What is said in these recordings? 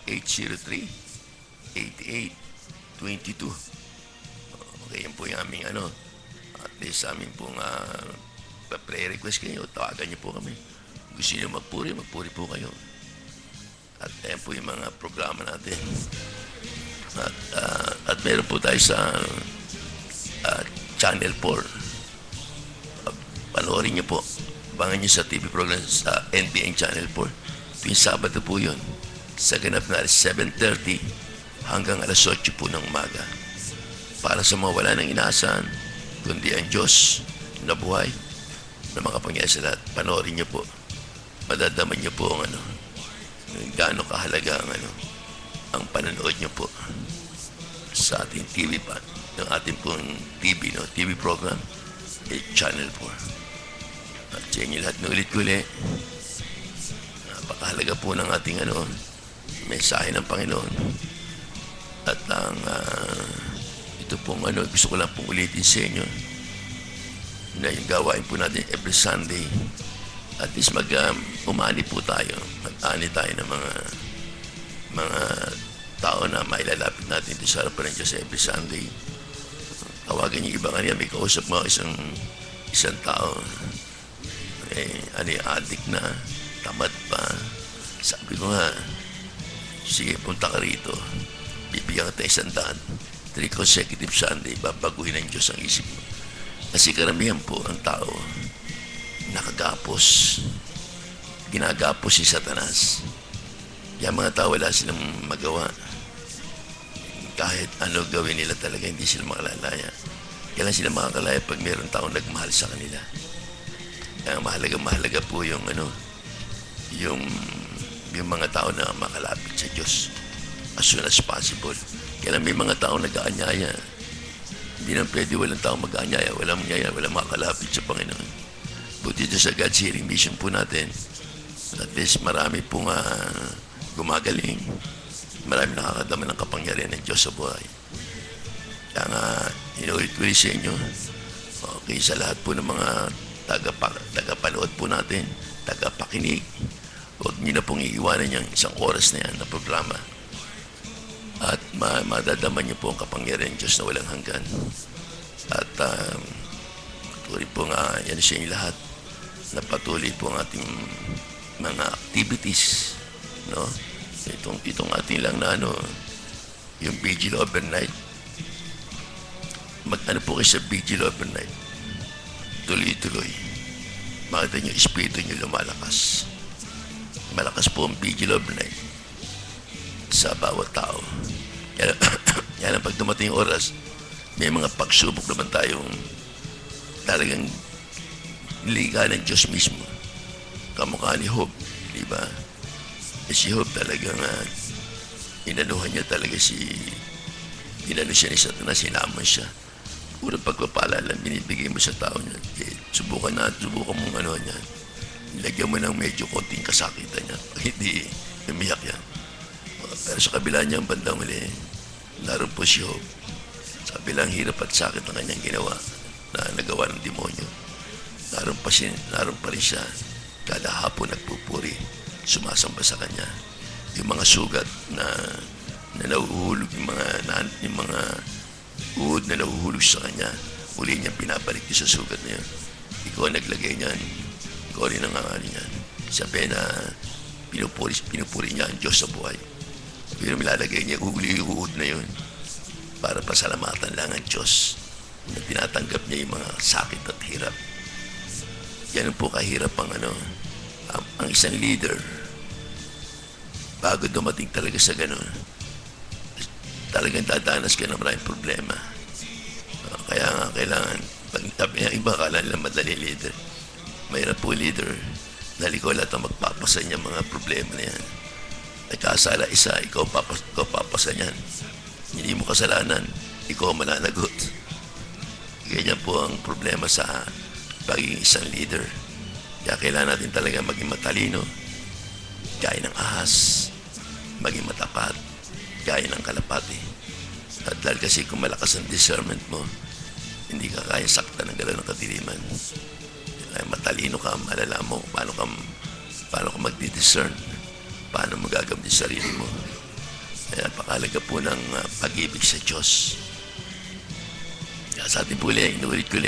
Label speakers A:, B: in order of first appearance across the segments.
A: 0917-803-8822. Okay, yan po yung aming at least sa amin pong pa-prayer request kayo, tawagan niyo po kami. Gusto niyo magpuri po kayo. At ayan po yung mga programa natin. At meron po tayo sa Channel 4. Panoorin niyo po. Abangan niyo sa TV program sa NBN Channel 4. Tuwing Sabado po yun. Sa ganap na 7:30 hanggang alas 8 po ng umaga. Para sa mga wala ng inaasahan, kundi ang Diyos na buhay na makapangyari sa lahat. Panoorin niyo po. Madadaman niyo po ang gaano kahalaga ang panonood niyo po sa ating TV pa, ng ating pong TV program, Channel 4. At sa inyo lahat na ulit-uli, napakahalaga po ng ating mensahe ng Panginoon. At ang ito pong gusto ko lang pong ulitin sa inyo na yung gawain po natin every Sunday. At least umani po tayo. Mag-ani tayo ng mga tao na mailalapit natin dito sa harapan ng Diyos every Sunday. Tawagan niyo iba kanina, may kausap mo isang tao. Addict na, tamad pa. Sabi ko nga, sige, punta ka rito. Bibigyan kita 100. 3 consecutive Sunday, babaguhin ng Diyos ang isip mo. Kasi karamihan po ang tao, nakagapos. Ginagapos si Satanas. Yung mga tao wala silang magawa. Kahit ano gawin nila talaga, hindi sila makalalaya. Kailan sila makakalaya pag mayroong taong nagmahal sa kanila. Kaya mahalaga po yung mga tao na makalapit sa Diyos as soon as possible. Kailan may mga tao nag-aanyaya. Hindi na pwede walang tao mag-aanyaya, walang mangyaya, walang makalapit sa Panginoon. Buti dito sa God's Healing Mission po natin, at least marami pong gumagaling. Marami nakakadama ng kapangyarihan ng Diyos sa buhay. Kaya nga, inulit-ulit sa inyo, okay, sa lahat po ng mga tagapanood po natin, tagapakinig, huwag niyo na pong iiwanan yung 1 oras na yan na programa. At madadaman niyo po ang kapangyarihan ng Diyos na walang hanggan. At patuloy po nga yan sa inyo lahat, na patuloy po ang ating mga activities, no? Itong ating lang na yung vigil overnight. Mag-ano po kayo sa vigil overnight. Tuloy-tuloy. Makita niyo, espiritu niyo lumalakas. Malakas po ang vigil overnight sa bawat tao. Yan ang pag dumating yung oras, may mga pagsubok naman tayong talagang liga ng Diyos mismo. Kamukha ni Job, di ba? Si Job talagang inanuhan niya talaga inano siya ni Satanas, sinamon siya. Unang pagpapala lang binibigay mo sa tao niya. Subukan mong niya. Lagyan mo ng medyo konting kasakitan niya. Hindi umiyak yan. Pero sa kabila niya ang bandang huli, naroon po si Job. Sa kabilang hirap at sakit na kanyang ginawa na nagawa ng demonyo. Naroon pa rin siya. Kada hapon nagpupuri, sumasamba sa kanya. Yung mga sugat na nahuhulog, yung mga uhod na nahuhulog sa kanya, uli niya pinabalik niya sa sugat na yun. Ikaw ang naglagay niyan. Ikaw rin ang angani niyan. Sabi na pinupuri niya ang Diyos sa buhay. Pero nilalagay niya uli yung uhod na yun para pasalamatan lang ang Diyos na tinatanggap niya yung mga sakit at hirap. Yan po kahirap ang isang leader bago dumating talaga sa ganun. Talagang dadanas ka ng maraming problema. Kaya nga kailangan, pag iba akala nila madali leader. Mayroon po leader, dahil ikaw lahat ang magpapasa niya mga problema na yan. Nagkasala isa, ikaw papasa niyan. Hindi mo kasalanan, ikaw mananagot. Ganyan po ang problema sa pagiging isang leader. Kaya kailangan natin talaga maging matalino, gaya ng ahas, maging matapat, gaya ng kalapati. At dahil kasi kung malakas ang discernment mo, hindi ka kaya sakta ng galaw ng kadiliman. Kaya matalino ka, malala mo paano ka magdi-discern, paano mo gagamit yung sarili mo. Napakalaga po ng pag-ibig sa Diyos. Kaya sa ating po inuulit ko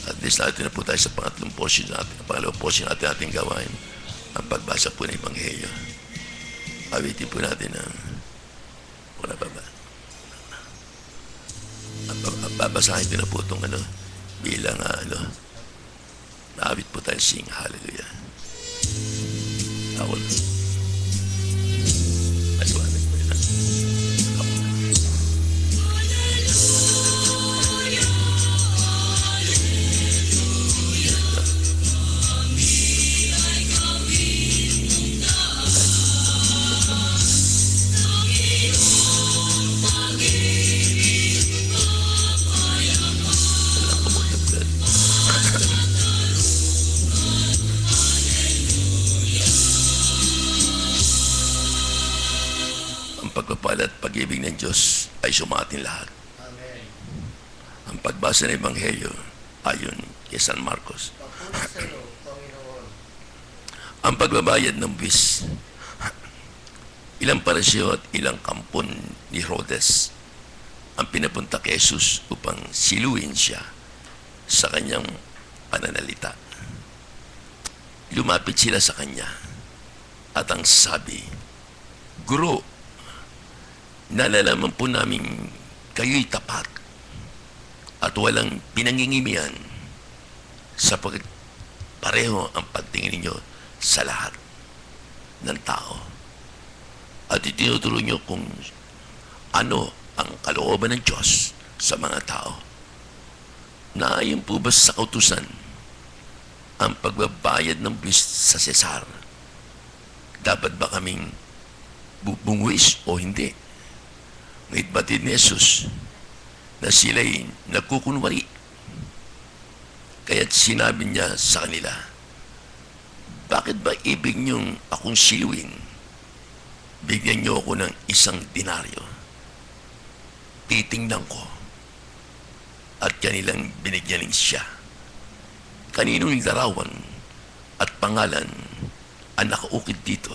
A: at least natin na po tayo sa pangalawang portion natin gawain ang pagbasa po ng Ebanghelyo. Awitin po natin ang muna baba. Babasahin ko na po itong bilang naawit po tayo sing hallelujah. Ako lang. Aliwanag po yun. Pagpapala at pag-ibig ng Diyos ay sumatin lahat.
B: Amen.
A: Ang pagbasa ng Ebanghelyo ayon kay San Marcos. Ang pagbabayad ng buwis. Ilang pariseo at ilang kampon ni Herodes ang pinapunta kay Jesus upang siluin siya sa kanyang pananalita. Lumapit sila sa kanya at ang sabi, Guro, nalalaman po namin kayo'y tapat at walang pinangingimian sapagkat pareho ang pagtingin ninyo sa lahat ng tao. At itinuturo nyo kung ano ang kalooban ng Diyos sa mga tao. Naayon po ba sa kautusan ang pagbabayad ng buwis sa Cesar? Dapat ba kaming bubungwis o hindi? Ngayit batid ni Jesus na sila'y nagkukunwari. Kaya't sinabi niya sa kanila, bakit ba ibig niyong akong siluin? Bigyan niyo ako ng 1 denaryo. Titingnan ko. At kanilang binigyan siya. Kaninong larawan at pangalan ang nakaukit dito?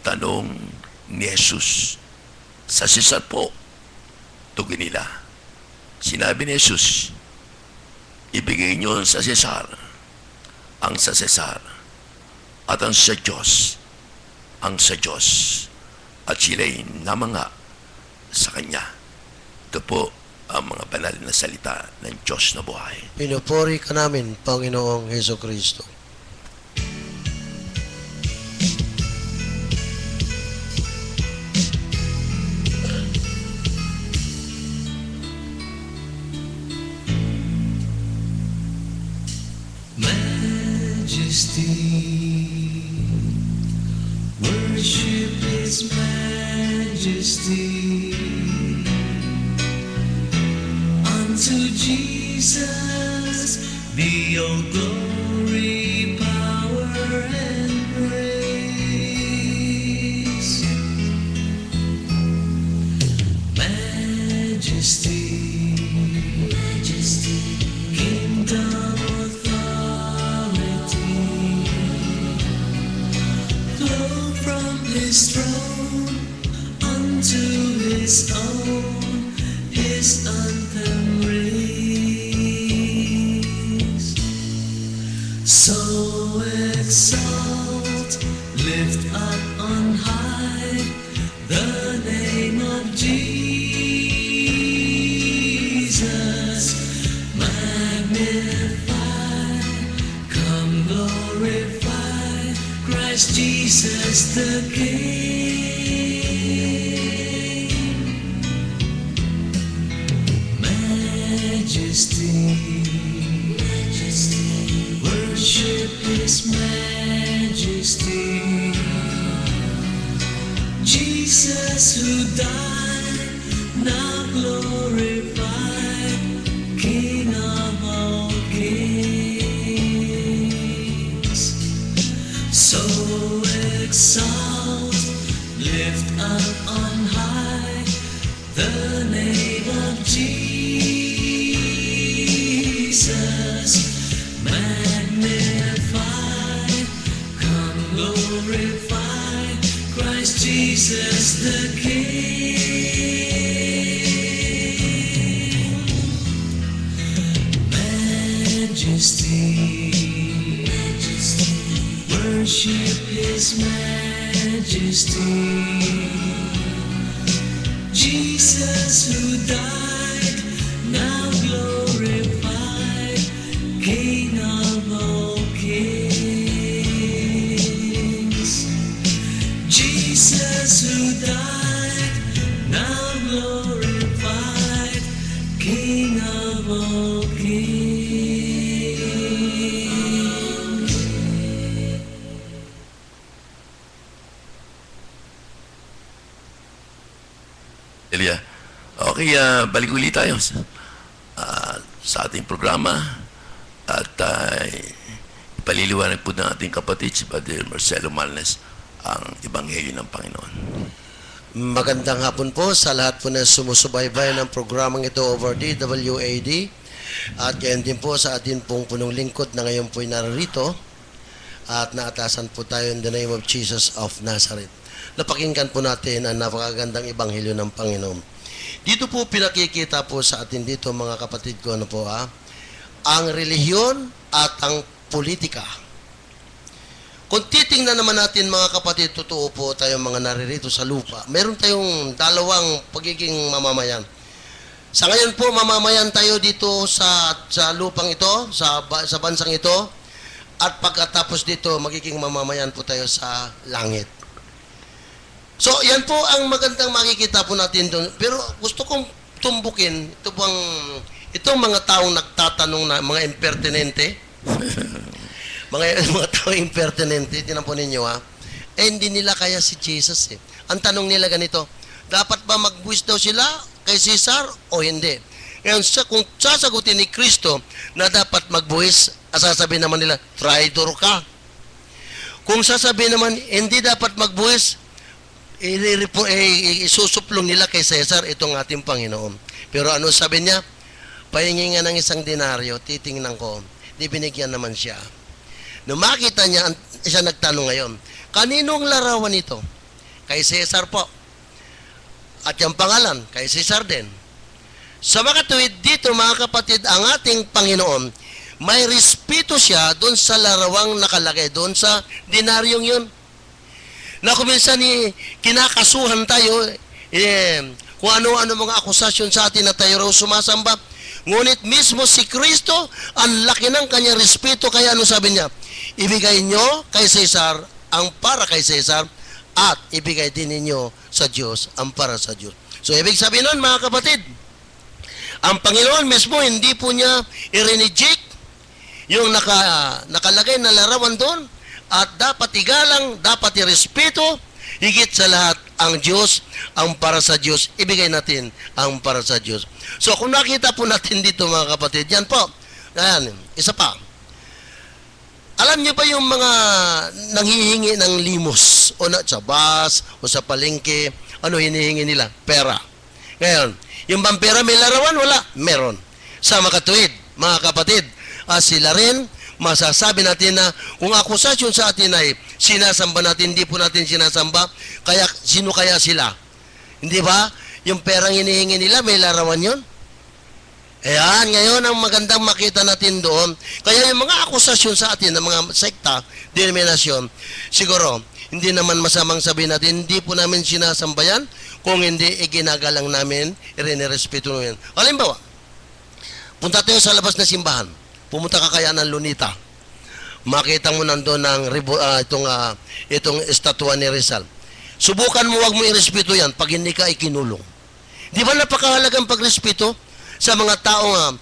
A: Tanong ni Jesus. Sa Cesar po, tugin nila. Sinabi ni Jesus, ibigay niyo sa Cesar ang sa Cesar at ang sa Diyos ang sa Diyos at sila'y namanga sa Kanya. Ito po ang mga banal na salita ng Diyos na buhay.
B: Pinupuri ka namin, Panginoong Heso Kristo.
C: Worship His majesty. Unto Jesus be all glory, power, and praise. Majesty, kingdom, His throne unto His own, His anthem raise. So exalt, lift up on high the name of Jesus. Magnify, come glorify Christ Jesus the King. Majesty, worship His majesty. Jesus who died, now glorified, King of all kings. So exalt, lift up on high the name of Jesus. Magnify, come glorify Christ Jesus the King, majesty, worship His majesty. Jesus who died, now glorified, King of all kings. Jesus who died, now glorified, King of all kings.
A: Elia. Okay, balik ulit tayo sa ating programa at ipaliliwanag po ng ating kapatid si Brother Marcelo Malnes ang Ebanghelyo ng Panginoon.
B: Magandang hapon po sa lahat po na sumusubaybay ng programang ito over DWAD at gayon din po sa atin pong punong lingkod na ngayon po'y naririto at naatasan po tayo in the name of Jesus of Nazareth. Napakinggan po natin ang napakagandang Ebanghelyo ng Panginoon. Dito po pinakikita po sa atin dito mga kapatid ko ang relihiyon at ang politika. Kung titingnan naman natin mga kapatid, totoo po tayong mga naririto sa lupa. Meron tayong dalawang pagiging mamamayan. Sa ngayon po, mamamayan tayo dito sa lupang ito, sa bansang ito, at pagkatapos dito, magiging mamamayan po tayo sa langit. So, yan po ang magandang makikita po natin doon. Pero gusto kong tumbukin itong mga taong nagtatanong na mga impertinente. mga taong impertinente, tinan po ninyo hindi nila kaya si Jesus Ang tanong nila ganito, dapat ba magbuwis daw sila kay Caesar o hindi? Ngayon, kung sasagutin ni Kristo na dapat magbuwis, sasabihin naman nila, traitor ka. Kung sasabihin naman, hindi dapat magbuwis, isusuplong nila kay Caesar itong ating Panginoon. Pero ano sabi niya? Pahingi nga ng isang denaryo, titingnan ko. Di binigyan naman siya. Nung makita niya, siya nagtanong ngayon, kaninong larawan ito? Kay Caesar po. At yung pangalan, kay Caesar din. Sa makatuwid dito mga kapatid, ang ating Panginoon, may respeto siya doon sa larawang nakalagay, doon sa denaryong yun. Na kung minsan kinakasuhan tayo, kung ano-ano mga akusasyon sa atin na tayo raw sumasamba. Ngunit mismo si Kristo, ang laki ng kanyang respeto, kaya ano sabi niya? Ibigay nyo kay Caesar ang para kay Caesar at ibigay din ninyo sa Diyos ang para sa Diyos. So ibig sabihin nun mga kapatid, ang Panginoon mismo hindi po niya i-reject yung nakalagay na larawan doon. At dapat igalang, dapat irespeto, higit sa lahat, ang Diyos, ang para sa Diyos, ibigay natin ang para sa Diyos. So, kung nakita po natin dito mga kapatid, yan po, yan, isa pa. Alam niyo ba yung mga nanghihingi ng limos, o sa bus, o sa palengke, ano hinihingi nila? Pera. Ngayon, yung bang pera may larawan? Wala. Meron. Sa makatuwid, mga kapatid, sila rin, masasabi natin na kung akusasyon sa atin ay sinasamba natin, hindi po natin sinasamba, kaya sino kaya sila? Hindi ba? Yung perang hinihingi nila, may larawan yun? Ayan, ngayon ang magandang makita natin doon. Kaya yung mga akusasyon sa atin ng mga sekta, denominasyon, siguro, hindi naman masamang sabihin natin, hindi po namin sinasamba yan, kung hindi, iginagalang namin, irinirespeto namin. Halimbawa, punta tayo sa labas na simbahan. Pumunta ka kaya ng Lunita. Makita mo nandoon itong estatwa ni Rizal. Subukan mo, wag mo irespeto yan pag hindi ka ikinulong. Di ba napakahalagang pagrespeto sa mga tao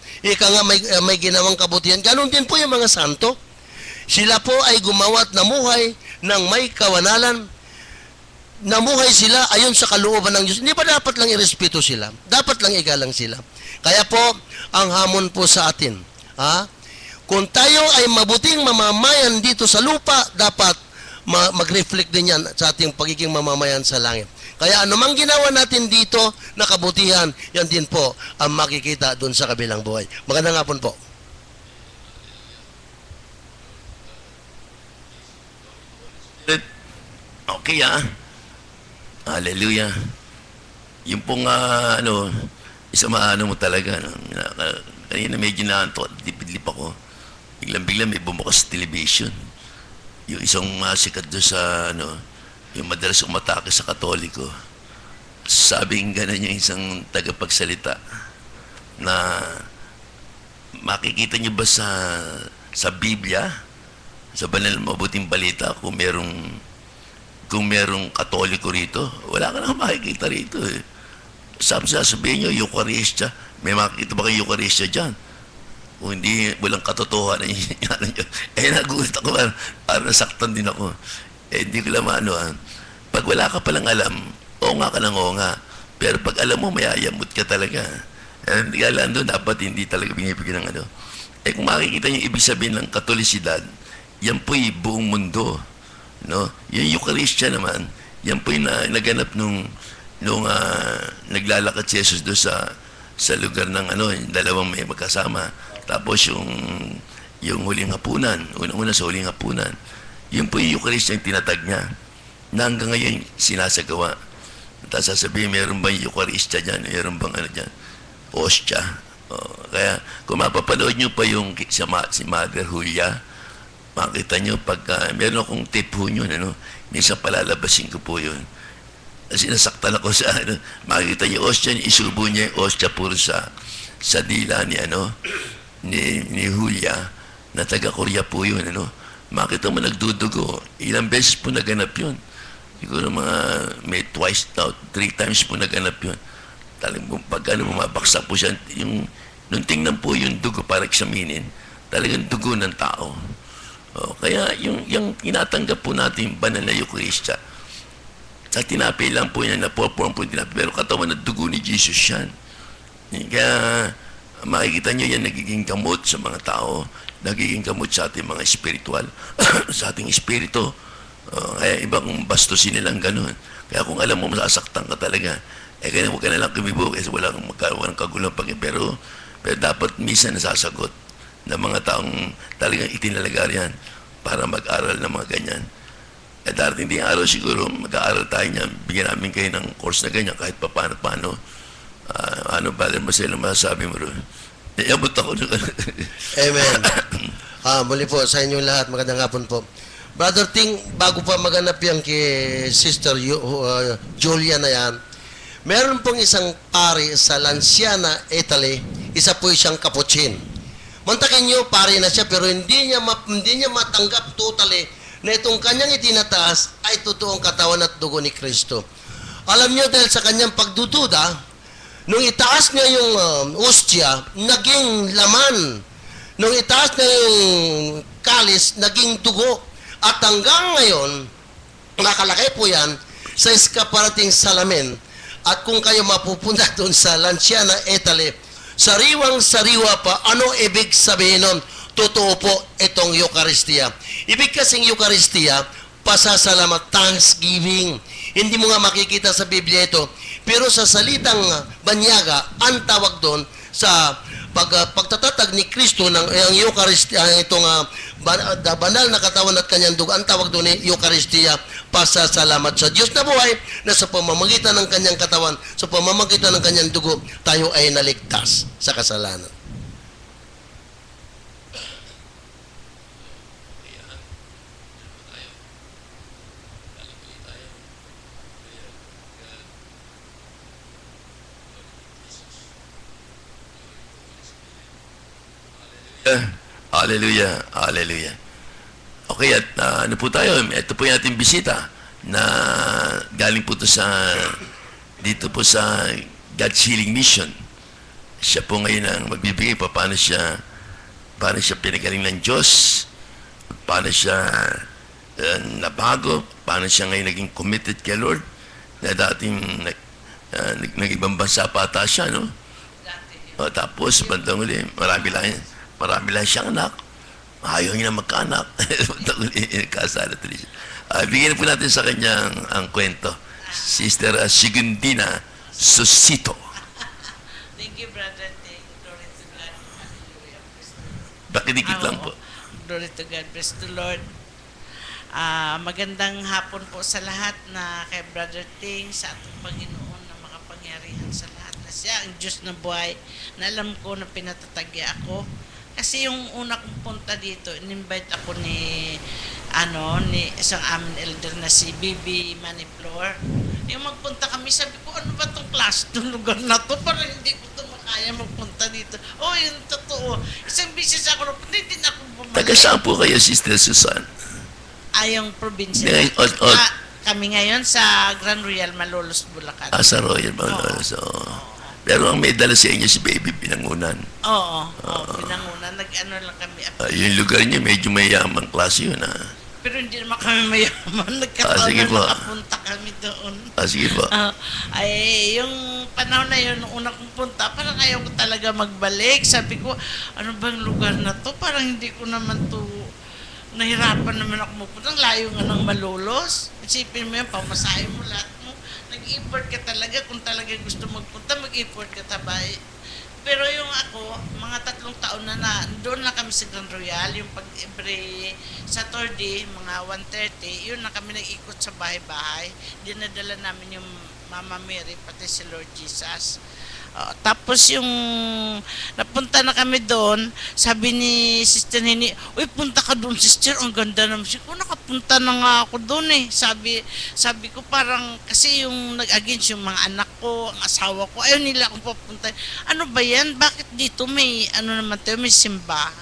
B: may ginawang kabutihan? Ganon din po yung mga santo. Sila po ay gumawa at namuhay ng may kawanalan. Namuhay sila ayon sa kalooban ng Diyos. Hindi ba dapat lang irespeto sila? Dapat lang igalang sila. Kaya po, ang hamon po sa atin, kung tayo ay mabuting mamamayan dito sa lupa, dapat mag-reflect din yan sa ating pagiging mamamayan sa langit. Kaya anumang ginawa natin dito na kabutihan, yan din po ang makikita doon sa kabilang buhay. Magandang hapon po.
A: Okay Hallelujah. Yung pong, isa maano mo talaga. No? Kanina medyo naantok, lipid-lip ako. Biglang-biglang may bumukas sa television. Yung isang sikat doon sa, yung madalas umatake sa Katoliko. Sabing gano'n yung isang tagapagsalita na makikita niyo ba sa Biblia, sa banal mabuting balita, kung merong Katoliko rito, wala ka nang makikita rito eh. Sasabihin nyo, Eucharistia. May makikita ba kayo Eucharistia dyan? Kung hindi, walang katotohanan yun. Nagulat ako, parang nasaktan din ako. Hindi ko lang pag wala ka palang alam, oo nga ka ng oo nga. Pero pag alam mo, mayayamot ka talaga. Kaya doon, dapat hindi talaga binibigyan ng kung makikita niyo ibig sabihin ng Katolisidad, yan po'y buong mundo. No? Yung Eucharistia naman, yan po'y naganap nung naglalakad si Jesus doon sa lugar ng dalawang may magkasama. Tapos yung huling hapunan, unang-una sa huling hapunan, yun po yung Eucharistia yung tinatag niya na hanggang ngayon sinasagawa. Tapos sasabihin, meron bang Eucharistia dyan? Meron bang dyan? Ostia. Kaya kung mapapanood nyo pa yung si Mother Julia, makita nyo pagka meron akong tip po yun, minsan palalabasin ko po yun. Sinasaktan ako sa makikita nyo ostia, isubo niya yung ostia puro sa dila ni Julia, na taga-Korea po yun, makita mo nagdudugo, ilang beses po naganap yun. Siguro may twice, 3 times po naganap yun. Talagang pag bumabaksak po siya, nung tingnan po yung dugo para eksaminin, talagang dugo ng tao. Kaya yung tinatanggap po natin banal na Eucharistia, sa tinapay lang po yan, napoporm po yung tinapay, pero katawan na dugo ni Jesus yan. Kaya makikita nyo yan, nagiging gamot sa mga tao, nagiging gamot sa ating mga espiritual, sa ating espiritu. Kaya ibang bastusin nilang ganun. Kaya kung alam mo, masasaktan ka talaga, kaya huwag ka na lang kumibo kasi walang kagulang pero dapat minsan nasasagot ng mga taong talagang itinalaga yan para mag-aral ng mga ganyan. Darating din araw siguro, mag-aaral tayo niyan, bigyan namin kayo ng course na ganyan kahit paano. Brother Marcelo, masasabi mo rin? Iabot ako.
B: Amen. Muli po sa inyong lahat, magandang hapon po. Brother Ting, bago pa maganap yan kay Sister Julia na yan, meron pong isang pari sa Lanciana, Italy, isa po siyang Capuchin. Mantakin niyo, pari na siya, pero hindi niya matanggap totally na itong kanyang itinataas ay totoong katawan at dugo ni Kristo. Alam niyo, dahil sa kanyang pagdududa, nung itaas niya yung ostya, naging laman. Nung itaas niya yung kalis, naging dugo. At hanggang ngayon, nakalagay po yan sa eskaparating salamin. At kung kayo mapupunta doon sa Lanciana, Italy, sariwang-sariwa pa, ano ibig sabihin nun? Totoo po itong Eucharistia. Ibig kasing Eucharistia, pasasalamat, thanksgiving. Hindi mo nga makikita sa Biblia ito. Pero sa salitang banyaga, ang tawag doon sa pagtatatag ni Kristo ng Eucharistia, itong banal na katawan at kanyang dugo, ang tawag doon ni Eucharistia, pasasalamat sa Diyos na buhay na sa pamamagitan ng kanyang katawan, sa pamamagitan ng kanyang dugo, tayo ay naligtas sa kasalanan.
A: Hallelujah. Hallelujah. Okay, at ano po tayo? Ito po yung ating bisita na galing po to dito po sa God's Healing Mission. Siya po ngayon ang magbibigay paano siya pinagaling ng Diyos, paano siya nabago, paano siya ngayon naging committed kay Lord, na dating nag-ibang bansa pa ata siya, no? Tapos, bandang uli, marami lang siyang anak. Ayaw niya na magkaanak. Kasala tuloy siya. Bigyan po natin sa kanya ang kwento. Sister Sigundina Susito.
D: Thank you, Brother Ting. Glory to God. Hallelujah.
A: Bakidikit lang po.
D: Glory to God. Praise the Lord. Magandang hapon po sa lahat na kay Brother Ting, sa ating Panginoon na makapangyarihan sa lahat. Na siya ang Diyos na buhay, na alam ko na pinatatagya ako. Kasi yung una kong punta dito, in-invite ako ni isang amin elder na si Bibi Maniflor. Yung magpunta kami, sabi ko, ano ba tong class, itong lugar na to? Parang hindi ko ito makaya magpunta dito. Oh, yun, totoo. Isang bisis ako na, hindi na ako bumalik.
A: Taga saan po kayo, Sister Susan?
D: Ayong probinsya.
A: Ngayon,
D: Kami ngayon sa Grand Royal Malolos, Bulacan.
A: Sa Royal Malolos. Pero ang may dala sa inyo si Baby Pinangunan.
D: Oo, Pinangunan. Nag-ano lang kami.
A: Yung lugar niyo, medyo mayamang klase yun,
D: Pero hindi naman kami mayaman. Nagkataon
A: sige
D: na
A: po.
D: nakapunta kami doon.
A: Sige po.
D: Yung panahon na yun, nung una kong punta, parang ayaw ko talaga magbalik. Sabi ko, ano bang lugar na to? Parang hindi ko naman to, nahirapan naman ako mapunta. Ang layo nga ng Malolos. Isipin mo yan, pamasahe mo lahat mo. Nag-import ka talaga. Kung talaga gusto magpunta, mag-import ka tabay. Pero yung ako, mga 3 taon na doon na kami sa Grand Royal, yung pag every Saturday, mga 1:30, yun na kami nag-ikot sa bahay-bahay. Dinadala namin yung Mama Mary, pati si Lord Jesus. Tapos yung napunta na kami doon, sabi ni Sister Nini, uy, punta ka doon, sister, ang ganda naman. Ko, nakapunta na nga ako doon eh. Sabi ko parang, kasi yung nag-against yung mga anak ko, ang asawa ko, ayaw nila akong papunta. Ano ba yan? Bakit dito may, naman tayo, may simbahan?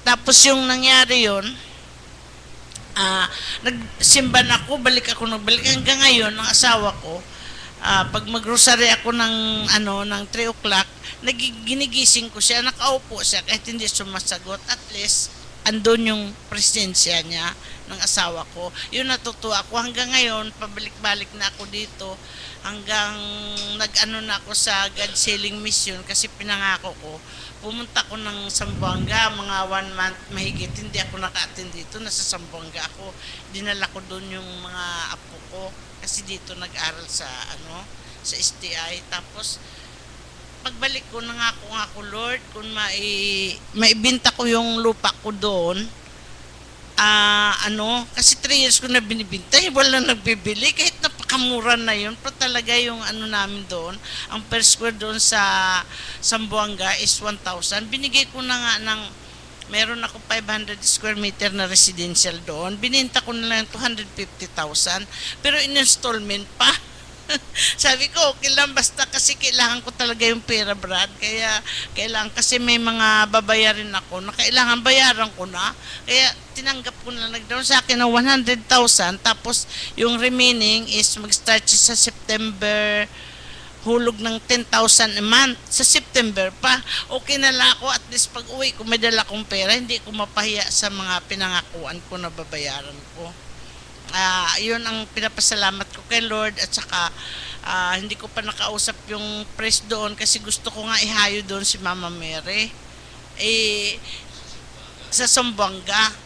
D: Tapos yung nangyari yun, nagsimba na ako, nagbalik hanggang ngayon, ng asawa ko, pag mag-rosary ako ng 3 o'clock, ginigising ko siya, nakaupo siya kahit hindi sumasagot, at least andun yung presensya niya ng asawa ko. Yun, natutuwa ako hanggang ngayon, pabalik-balik na ako dito, hanggang na ako sa God Sailing Mission kasi pinangako ko, pumunta ko ng Zamboanga, mga 1 month mahigit, hindi ako naka-attend dito, nasa Zamboanga ako, dinala ko doon yung mga apo ko, kasi dito nag-aral sa sa STI. Tapos pagbalik ko, nangako nga ako, Lord, kung maibenta ko yung lupa ko doon, kasi 3 years ko na binibinta, wala nagbibili, kahit napakamura na yun, pero talaga yung namin doon, ang per square doon sa Zamboanga is 1,000. Binigay ko na nga meron ako 500 square meter na residential doon. Bininta ko na lang 250,000. Pero in installment pa. Sabi ko, okay lang, basta kasi kailangan ko talaga yung pera, Brad. Kaya kailangan, kasi may mga babayarin ako na kailangan bayaran ko na. Kaya tinanggap ko na, nag-down sa akin ng 100,000. Tapos yung remaining is mag-start sa September, hulog ng 10,000 a month sa September pa. Okay na lang ako, at least pag uwi ko may dala kong pera, hindi ko mapahiya sa mga pinangakuan ko na babayaran ko. Yun ang pinapasalamat ko kay Lord, at saka hindi ko pa nakausap yung priest doon kasi gusto ko nga ihayo doon si Mama Mary sa Zamboanga.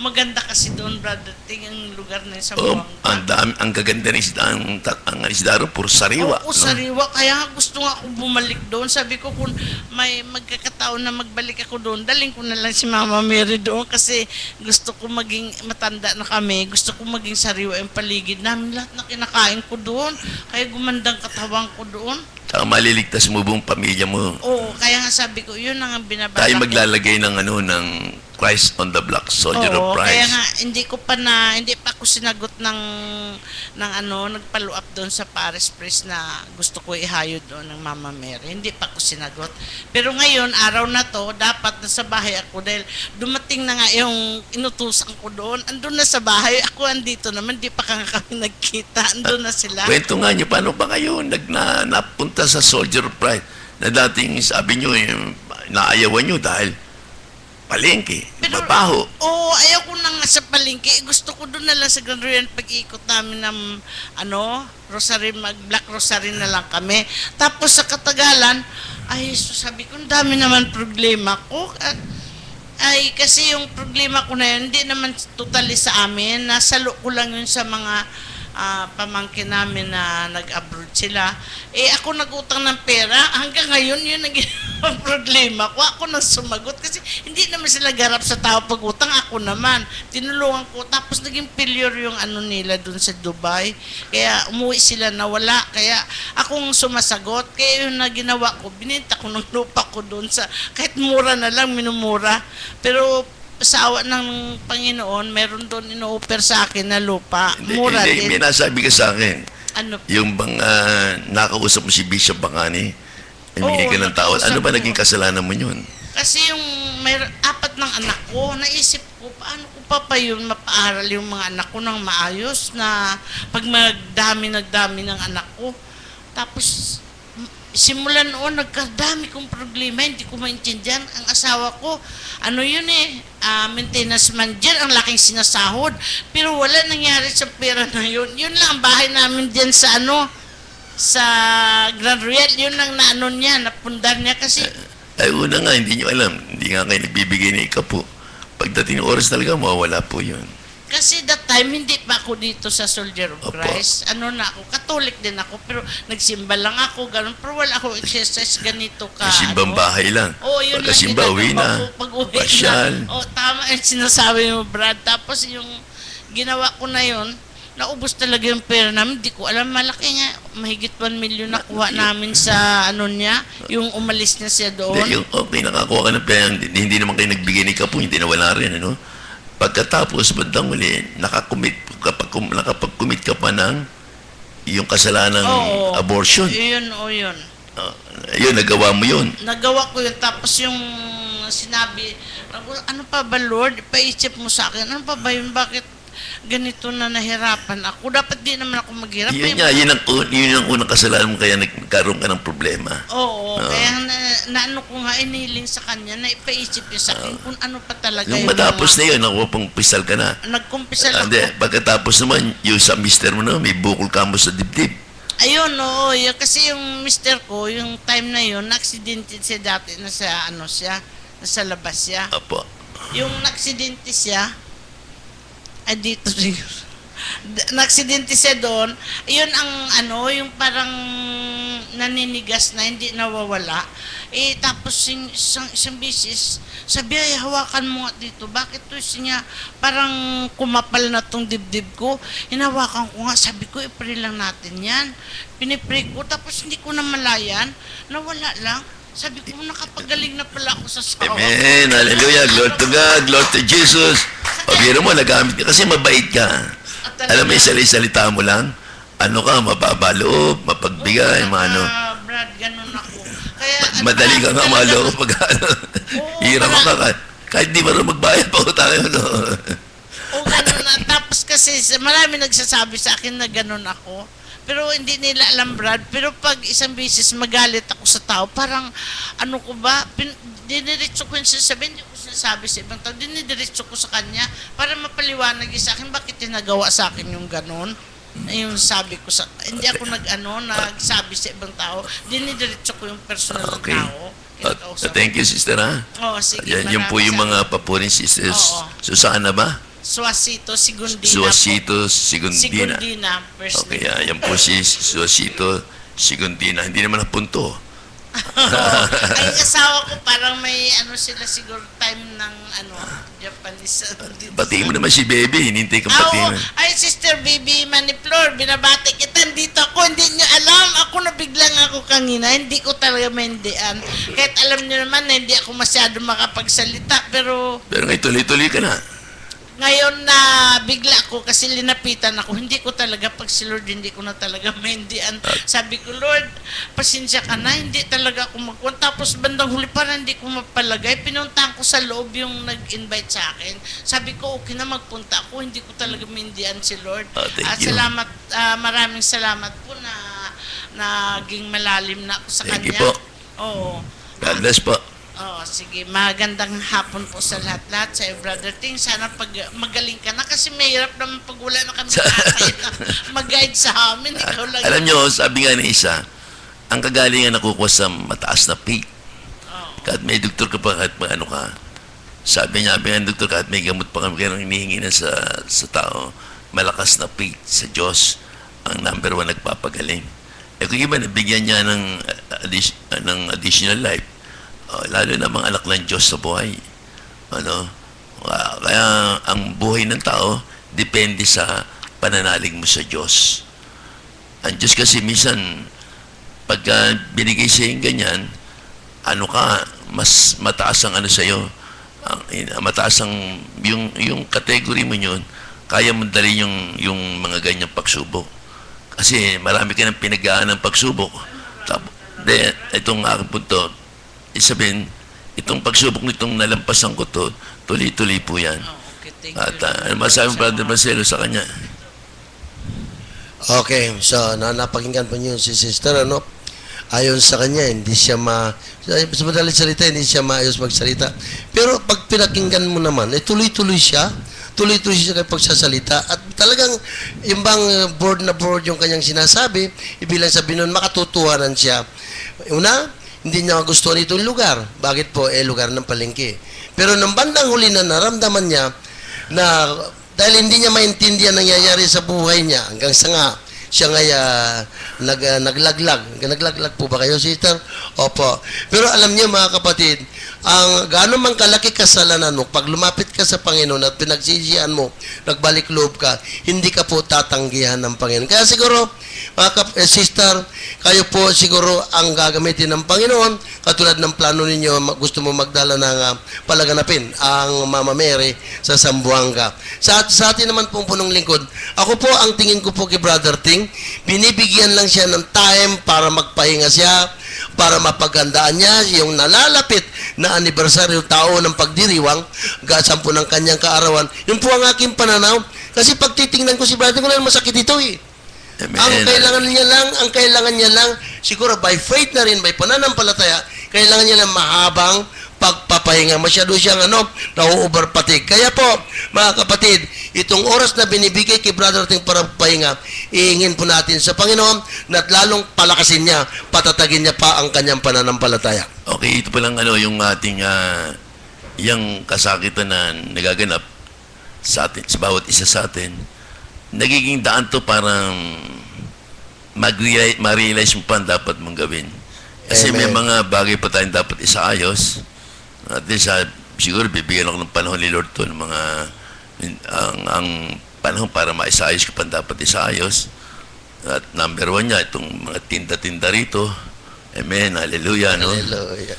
D: Maganda kasi doon, Brother Ting, ang lugar na sa Zamboanga.
A: Ang gaganda ng isda, ang isda ro, puro sariwa.
D: Oo, sariwa. Kaya gusto nga akong bumalik doon. Sabi ko, kung may magkakataon na magbalik ako doon, daling ko na lang si Mama Mary doon kasi gusto ko maging, matanda na kami, gusto ko maging sariwa yung paligid namin. Lahat na kinakain ko doon. Kaya gumandang katawan ko doon.
A: Saka maliligtas mo buong pamilya mo.
D: Oo, kaya nga sabi ko, yun ang binabasa
A: Tayo
D: ko.
A: maglalagay ng ng Christ on the Block, Soldier of Christ.
D: Kaya nga hindi pa ako sinagot ng nagpalo up doon sa Paris Priest na gusto ko ihayo doon ng Mama Mary. Hindi pa ako sinagot. Pero ngayon, araw na to, dapat nasa bahay ako dahil dumating na nga yung inutusan ko doon. Andun na sa bahay, ako andito naman, di pa kami nagkita. Andun na sila.
A: Kwento nga nyo, paano ba kayo napunta sa Soldier of Christ na dating sabi nyo, naayawan nyo dahil palengke, mabaho.
D: Oo, ayaw ko na nga sa palengke. Gusto ko doon na lang sa Grand Royal pag-ikot namin ng rosary, black rosary na lang kami. Tapos sa katagalan, sabi ko, ang dami naman problema ko. Kasi yung problema ko na yun, hindi naman totally sa amin. Nasalo ko lang yun sa mga pamangkin namin na nag-abroad sila. Ako nag-utang ng pera. Hanggang ngayon, yun ang problema ko, ako nang sumagot kasi hindi naman sila garap sa tao pag utang, ako naman. Tinulungan ko, tapos naging failure yung ano nila dun sa Dubai. Kaya umuwi sila na wala. Kaya akong sumasagot. Kaya yung na ginawa ko, bininta ko ng lupa ko dun sa, kahit mura na lang, minumura. Pero sa awa ng Panginoon, meron doon ino-offer sa akin na lupa. Mura
A: Hindi,
D: din.
A: may nasabi ka sa akin.
D: Ano?
A: Yung bang nakausap mo si Bishop Bangani, humingi
D: Oo,
A: ka ng tawad. Ano ba
D: nakausap
A: naging
D: ko.
A: kasalanan mo yun?
D: Kasi yung may 4 ng anak ko, naisip ko, paano ko pa yun mapaaral yung mga anak ko ng maayos na pag nagdami ng anak ko. Tapos, simulan noon, nagkadami kong problema, hindi ko maintindihan. Ang asawa ko, ano yun maintenance man dyan, ang laking sinasahod. Pero wala nangyari sa pera na yun. Yun lang ang bahay namin dyan sa sa Grand Royal, yun lang na niya, napundar niya kasi
A: Ay, una nga, hindi nyo alam. Hindi nga kayo nagbibigay ng ikapo. Pagdating ng oras talaga, mawawala po yun.
D: kasi that time hindi pa ako dito sa Soldier of
A: Opo.
D: Christ. Ano na ako, Catholic din ako, pero nagsimba lang ako, ganun. Pero wala ako exercise ganito ka.
A: Simbang bahay lang.
D: Oo, yun lang
A: Pagkasimba, uwi na.
D: Pag-uwi
A: Pasyal.
D: na. Oo, tama yung sinasabi mo, Brad. Tapos yung ginawa ko na yun, naubos talaga yung pera namin. Hindi ko alam, malaki nga. Mahigit 1 million nakuha namin sa niya, yung umalis na siya doon.
A: Hindi, yung, okay, nakakuha ka ng pera. Hindi naman kayo nagbigay ng ikapo, hindi nawala rin, ano? Pagkatapos, bandang uli, nakapag-commit ka pa ng yung kasalanang
D: Oo.
A: abortion.
D: Yun.
A: Yun, nagawa mo yun.
D: Nagawa ko yun. Tapos yung sinabi, ano pa ba, Lord? Paisip mo sa akin. Ano pa ba yun? Bakit ganito na nahirapan ako? Dapat di naman ako maghirap.
A: Yun nga, yun ang unang kasalanan mo kaya nagkaroon ka ng problema.
D: Oo. Kaya naano ko nga, iniling sa kanya na ipaisip niya sa akin kung ano pa talaga
A: Nung
D: yung
A: matapos na yun, nakuha pang pisal ka na.
D: nagkumpisal ako.
A: Hindi, pagkatapos naman, yung sa mister mo na, may bukol ka mo sa dibdib.
D: Ayun, oo. Yun, kasi yung mister ko, yung time na yun, na-aksidente siya dati na sa nasa labas siya.
A: Apo.
D: Yung na-aksidente siya, dito siguro. Na-aksidente siya doon. Yun ang yung parang naninigas na, hindi nawawala. Tapos isang bisis, sabi ay hawakan mo nga dito. Bakit to siya parang kumapal na tong dibdib ko? Hinawakan ko nga, sabi ko i-pray lang natin yan. Pinipray ko, tapos hindi ko na malayan. Nawala lang. Sabi ko, nakapagaling na pala ako sa sawa.
A: Amen. Hallelujah. Glory to God. Glory to Jesus. Pabiro mo, nagamit ka. Kasi mabait ka. Alam mo, salita mo lang. Ano ka, mababa-loob, mapagbigay,
D: Brad, ganun ako. Kaya,
A: madali ka nga maloob pag hirap ka. Kahit di mo rin magbayad pa tayo.
D: ganun na. Tapos kasi, marami nagsasabi sa akin na ganun ako. Pero hindi nila alam, Brad. Pero pag isang beses magalit ako sa tao, parang, ano ko ba, diniritso ko yung sasabihin, hindi ko sinasabi sa ibang tao, dinidiretso ko sa kanya para mapaliwanag sa akin, bakit tinagawa sa akin yung ganun? Yung sabi ko sa, hindi ako nagsabi sa ibang tao, dinidiretso ko yung personal ng
A: Okay.
D: tao. Kinakausap ko.
A: Thank you, sister, ha?
D: Oo, sige.
A: Yan po yung mga papurin sisters.
D: Oo.
A: Susana ba?
D: Suasito, Sigundina.
A: Suasito, Sigundina.
D: Sigundina, first
A: Okay,
D: name.
A: yan po si Suasito, Sigundina. Hindi naman napunto.
D: Ay, asawa ko parang may sila siguro time ng Japanese.
A: Pati mo naman si Baby, hinintay kang pati mo.
D: Ay, Sister Baby Maniflor, binabati kita, dito ako, hindi nyo alam, ako nabiglang ako kanina, hindi ko talaga maindian. Kahit alam nyo naman na hindi ako masyado makapagsalita, pero
A: Pero ngayon, tuloy-tuloy ka na.
D: ngayon na bigla ako kasi linapitan ako, hindi ko talaga, pag si Lord, hindi ko na talaga maindian. Sabi ko, Lord, pasensya ka na, hindi talaga ako magkuhan. Tapos bandang huli parang hindi ko mapalagay. Pinuntahan ko sa loob yung nag-invite sa akin. Sabi ko, okay na magpunta ako, hindi ko talaga maindian si Lord.
A: Thank you.
D: Salamat, maraming salamat po na naging malalim na ako sa
A: Thank you
D: kanya.
A: po.
D: Oo.
A: God bless po.
D: Sige. Magandang hapon po sa lahat-lahat, sa iyo, Brother Ting. Sana magaling ka na kasi mahirap naman pag wala na kami mag-guide sa amin. Ikaw lang.
A: Alam nyo, sabi nga ng isa, ang kagalingan nakukuha sa mataas na faith. Kahit may doktor ka pa, kahit ano ka, sabi niya ng doktor, kahit may gamot pa kami, kaya hinihingi na sa tao, malakas na faith sa Diyos, ang number 1 nagpapagaling. Kung iba, nabigyan niya ng additional life, lalo na mga anak ng Diyos sa buhay. Ano? Kaya ang buhay ng tao depende sa pananalig mo sa Diyos. Ang Diyos kasi minsan pagka binigay sa yung ganyan, ano ka, mas mataas ang ano sa iyo, mataas ang yung category mo yun, kaya mo dali yung mga ganyang pagsubok. Kasi marami ka ng pinaggaan ng pagsubok. Itong aking punto, isabihin, itong pagsubok nitong nalampasan ko to, tuloy-tuloy po yan.
D: Okay, thank
A: At
D: you.
A: ano masabi mo, Brother Marcelo, sa kanya?
B: Okay, so napakinggan po niyo si sister, ano? Ayon sa kanya, hindi siya sa madaling salita, hindi siya maayos magsalita. Pero pag pinakinggan mo naman, tuloy-tuloy siya kay pagsasalita. At talagang, yung bang board na board yung kanyang sinasabi, ibilang sabihin nun, makatutuhanan siya. Una, hindi niya gusto nitong lugar. Bakit po? Lugar ng palengke. Pero nang bandang huli na naramdaman niya na dahil hindi niya maintindihan nangyayari sa buhay niya hanggang sa nga siya nga naglaglag po ba kayo, sister? Opo. Pero alam niyo mga kapatid, ang gaano man kalaki kasalanan mo, pag lumapit ka sa Panginoon at pinagsisihan mo, nagbalik loob ka, hindi ka po tatanggihan ng Panginoon. Kaya siguro, mga sister, kayo po siguro ang gagamitin ng Panginoon, katulad ng plano ninyo, gusto mo magdala ng palaganapin ang Mama Mary sa Zamboanga. Sa atin naman pong punong lingkod, ako po, ang tingin ko po kay Brother Ting, binibigyan lang siya ng time para magpahinga siya, para mapagandaan niya yung nalalapit na anibersaryo tao ng pagdiriwang, gasampo ng kanyang kaarawan. Yun po ang aking pananaw. Kasi pag titingnan ko si Brother, wala masakit ito eh.
A: Amen.
B: Ang kailangan niya lang, siguro by faith na rin, by pananampalataya, kailangan niya lang mahabang pagpapahinga. Masyado siyang na-overpatig. Kaya po, mga kapatid, itong oras na binibigay kay Brother Ting para pahinga, iingin po natin sa Panginoon na lalong palakasin niya, patatagin niya pa ang kanyang pananampalataya.
A: Okay, ito pa lang yung ating yung kasakitan na nagaganap sa atin, sa bawat isa sa atin. Nagiging daan to para ma-realize mo pa ang dapat mong gawin. Kasi may
B: Amen.
A: mga bagay pa tayong dapat isaayos. At least, siguro bibigyan ako ng panahon ni Lord to ng mga ang panahon para maisayos ko pa dapat isaayos. At number one niya, itong mga tinda-tinda rito. Amen, hallelujah, no?
B: Hallelujah.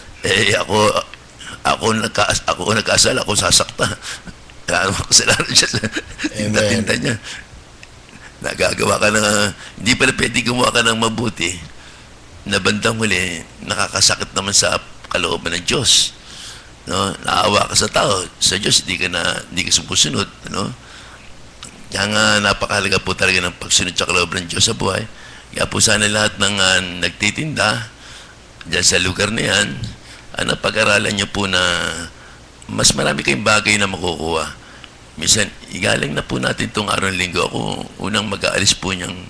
A: Ako nagkasala, ako sasakta. Kaya ako kasalanan siya sa tinda-tinda niya. Nagagawa ka ng, hindi pala pwede gumawa ka ng mabuti, na bandang huli, nakakasakit naman sa kalooban ng Diyos. No? Naawa ka sa tao, sa Diyos, hindi ka sumusunod. No? Kaya nga, napakahalaga po talaga ng pagsunod sa kalooban ng Diyos sa buhay. Kaya po sana lahat ng nagtitinda, dyan sa lugar na yan, pag-aralan nyo po na mas marami kayong bagay na makukuha. Minsan, igaling na po natin itong araw ng linggo. Ako, unang mag-aalis po yung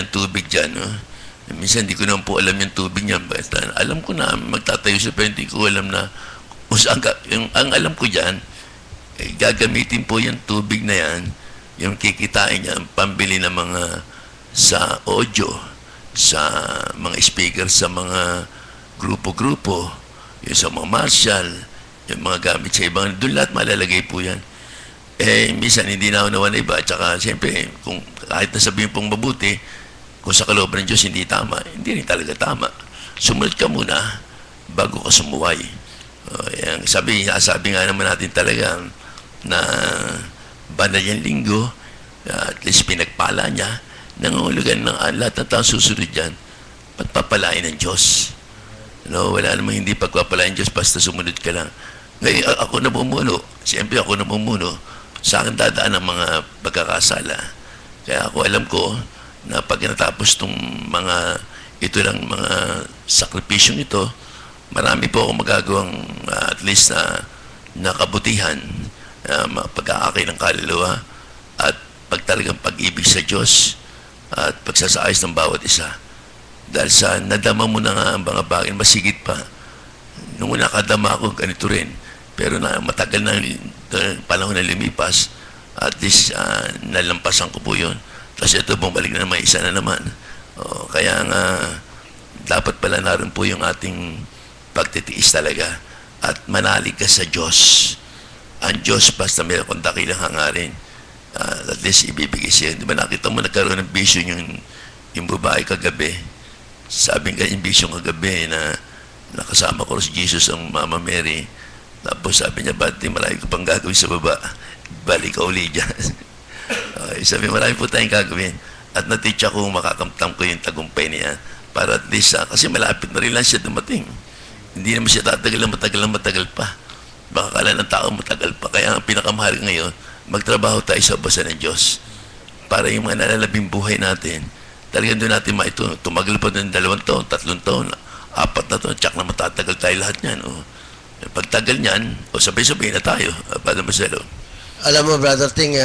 A: tubig dyan. No? Minsan, hindi ko naman po alam yung tubig niya. Alam ko na, magtatayo sa pero hindi ko alam na ang alam ko dyan, gagamitin po yung tubig na yan, yung kikitain niya, pambili ng mga sa audio, sa mga speaker, sa mga grupo-grupo, yung sa mga marshal, yung mga gamit sa ibang, doon lahat malalagay po yan. Minsan hindi na ako nawan na iba, tsaka siyempre, kung kahit nasabihin pong mabuti, kung sa kalooban ng Diyos hindi tama, hindi rin talaga tama. Sumunod ka muna bago ka sumuway. Sabi nga naman natin talaga na banal yung linggo, at least pinagpala niya, nangungulugan ng lahat ng taong susunod dyan, pagpapalain ng Diyos. No, wala namang hindi pagpapalain ng Diyos, basta sumunod ka lang. Ngayon, ako na bumuno, siyempre ako na bumuno, sa akin dadaan ang mga pagkakasala. Kaya ako alam ko na pag natapos itong ito lang mga sakripisyong ito, marami po akong magagawang at least na kabutihan, pag-aakay ng kaluluwa at pagtalagang pag-ibig sa Diyos at pagsasaayos ng bawat isa. Dahil sa nadama mo na nga ang mga bagay, masigit pa. Nung nakadama ako, ganito rin. Pero matagal na panahon na lumipas, at least nalampasan ko po yun. Tapos ito, bumalik na naman, isa na naman. Kaya nga, dapat pala naroon po yung ating pagtitiis talaga, at manalig ka sa Diyos. Ang Diyos, basta meron kong dakilang hangarin, at least ibibigay siya. Di ba nakita mo nagkaroon ng vision yung babae kagabi? Sabi nga yung vision kagabi na nakasama ko si Jesus ang Mama Mary. Tapos sabi niya, ba't marami ko pang gagawin sa baba? Balik ka uli dyan. Okay, sabi, marami po tayong gagawin. At natitya ko makakamtam ko yung tagumpay niya. Para at least, kasi malapit na rin lang siya dumating. Hindi naman siya tatagal na matagal pa. Baka kala ng tao matagal pa. Kaya ang pinakamahal ngayon, magtrabaho tayo sa basa ng Diyos. Para yung mga nalalabing buhay natin, talagang doon natin tumagal pa doon 2 taon, 3 taon, 4 na taon, tsak na matatagal tayo lahat niyan. Pagtagal niyan, sabay-sabay na tayo. Para masalo.
B: Alam mo, Brother Ting,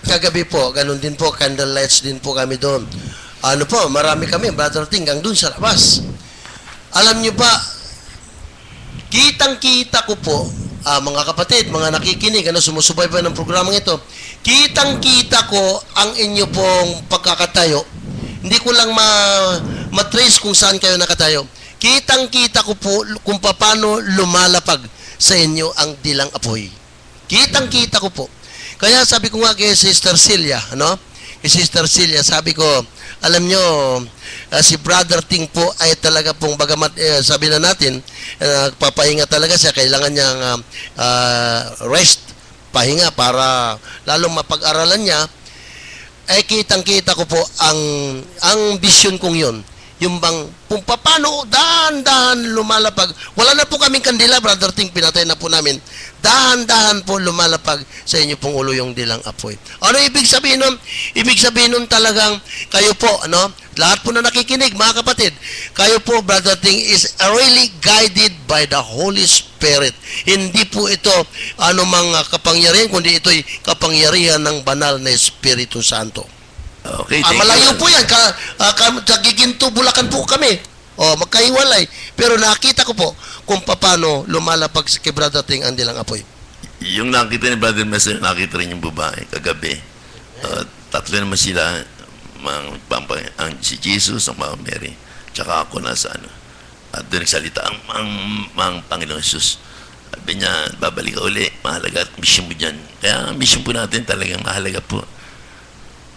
B: kagabi po, ganun din po, candle lights din po kami doon. Ano po, marami kami, Brother Ting, hanggang doon sa labas. Alam niyo ba, kitang-kita ko po, mga kapatid, mga nakikinig, sumusubaybay ng programang ito, kitang-kita ko ang inyo pong pagkakatayo. Hindi ko lang matrace kung saan kayo nakatayo. Kitang-kita ko po kung paano lumalapag sa inyo ang dilang apoy. Kitang-kita ko po. Kaya sabi ko nga kay Sister Celia, Kay Sister Celia, sabi ko, alam nyo, si Brother Ting po ay talaga pong bagamat, sabi na natin, papahinga talaga siya, kailangan niyang rest, pahinga para lalong mapag-aralan niya, ay kitang-kita ko po ang vision kong yun. Yung bang, kung paano, dahan-dahan lumalapag. Wala na po kaming kandila, Brother Ting, pinatay na po namin. Dahan-dahan po lumalapag sa inyo pong ulo yung dilang apoy. Ano ibig sabihin nun? Ibig sabihin nun talagang kayo po, lahat po na nakikinig, mga kapatid, kayo po, Brother Ting, is really guided by the Holy Spirit. Hindi po ito mga kapangyarihan, kundi ito'y kapangyarihan ng banal na Espiritu Santo.
A: Okay,
B: Malayo po yan. Giginto, Bulacan po kami. Magkahiwalay. Pero nakita ko po kung paano lumalapag kay Brother Ting ang dilang apoy.
A: Yung nakita ni Brother Messer, nakita rin yung babae kagabi. 3 naman sila, si Jesus, ang Mama Mary, tsaka ako nasa At doon nagsalita ang Panginoon Jesus. Sabi niya, babalik ka uli, mahalaga at mission mo dyan. Kaya ang mission po natin talagang mahalaga po.